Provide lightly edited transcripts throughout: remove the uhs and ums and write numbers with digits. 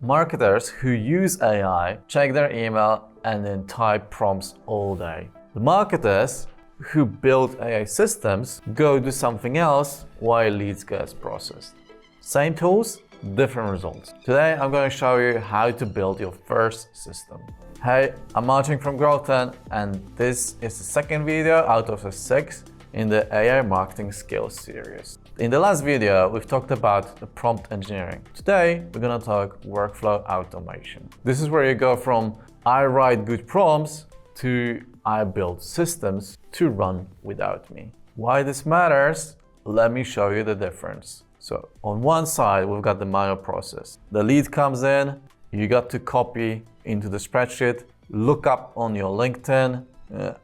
Marketers who use AI check their email and then type prompts all day. The marketers who build AI systems go do something else while leads gets processed. Same tools, different results. Today I'm going to show you how to build your first system. Hey, I'm Martin from Growth10 and this is the second video out of the 6 in the AI marketing skills series. In the last video, we've talked about the prompt engineering. Today, we're gonna talk workflow automation. This is where you go from I write good prompts to I build systems to run without me. Why this matters? Let me show you the difference. So on one side, we've got the manual process. The lead comes in, you got to copy into the spreadsheet, look up on your LinkedIn,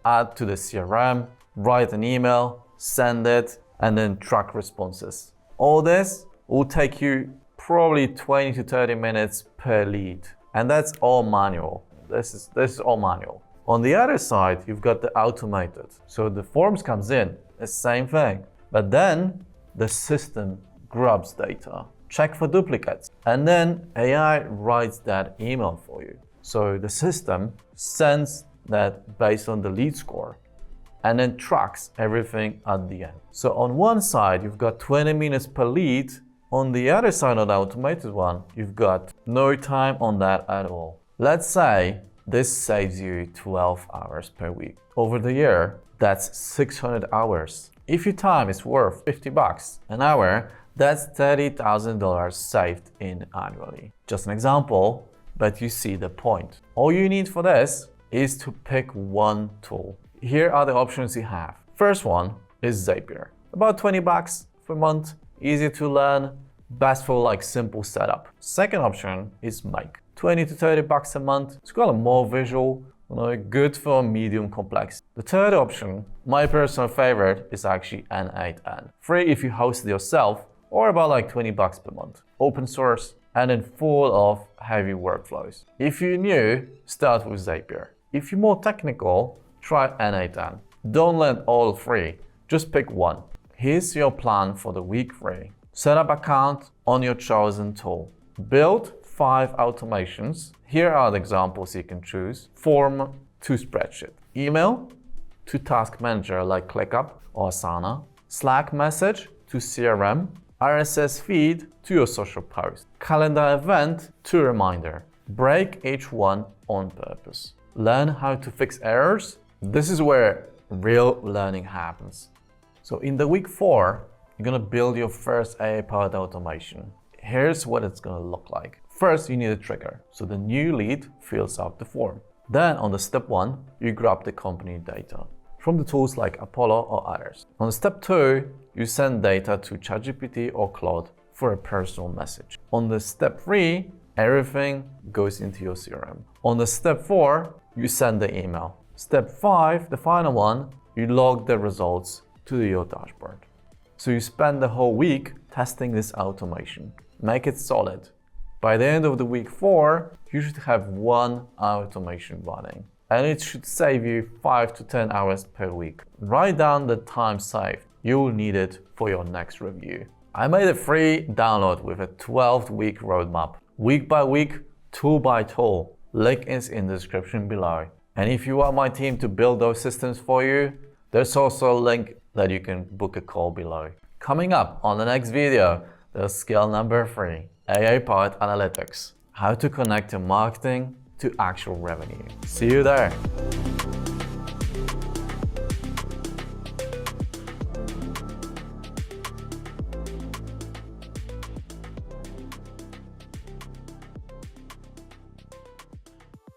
add to the CRM, write an email, send it, and then track responses. All this will take you probably 20 to 30 minutes per lead. And that's all manual. This is all manual. On the other side, you've got the automated. So the forms comes in, the same thing. But then the system grabs data, check for duplicates, and then AI writes that email for you. So the system sends that based on the lead score and then tracks everything at the end. So on one side, you've got 20 minutes per lead. On the other side of the automated one, you've got no time on that at all. Let's say this saves you 12 hours per week. Over the year, that's 600 hours. If your time is worth $50 an hour, that's $30,000 saved in annually. Just an example, but you see the point. All you need for this is to pick one tool. Here are the options you have. First one is Zapier. About $20 per month, easy to learn, best for like simple setup. Second option is Make. 20 to 30 bucks a month. It's got a more visual, good for medium complex. The third option, my personal favorite, is actually N8N. Free if you host it yourself, or about like $20 per month. Open source and then full of heavy workflows. If you're new, start with Zapier. If you're more technical, try N8N. Don't learn all free, just pick one. Here's your plan for the week 3. Set up account on your chosen tool. Build 5 automations. Here are the examples you can choose. Form to spreadsheet. Email to task manager like ClickUp or Asana. Slack message to CRM. RSS feed to your social post. Calendar event to reminder. Break each one on purpose. Learn how to fix errors. This is where real learning happens. So in the week 4, you're gonna build your first AI-powered automation. Here's what it's gonna look like. First, you need a trigger. So the new lead fills out the form. Then on the step 1, you grab the company data from the tools like Apollo or others. On step 2, you send data to ChatGPT or Claude for a personal message. On the step 3, everything goes into your CRM. On the step 4, you send the email. Step 5, the final one, you log the results to your dashboard. So you spend the whole week testing this automation. Make it solid. By the end of the week 4, you should have one automation running. And it should save you 5 to 10 hours per week. Write down the time saved. You will need it for your next review. I made a free download with a 12-week roadmap. Week by week, tool by tool. Link is in the description below. And if you want my team to build those systems for you, there's also a link that you can book a call below. Coming up on the next video, there's skill number 3, AI-powered analytics. How to connect your marketing to actual revenue. See you there.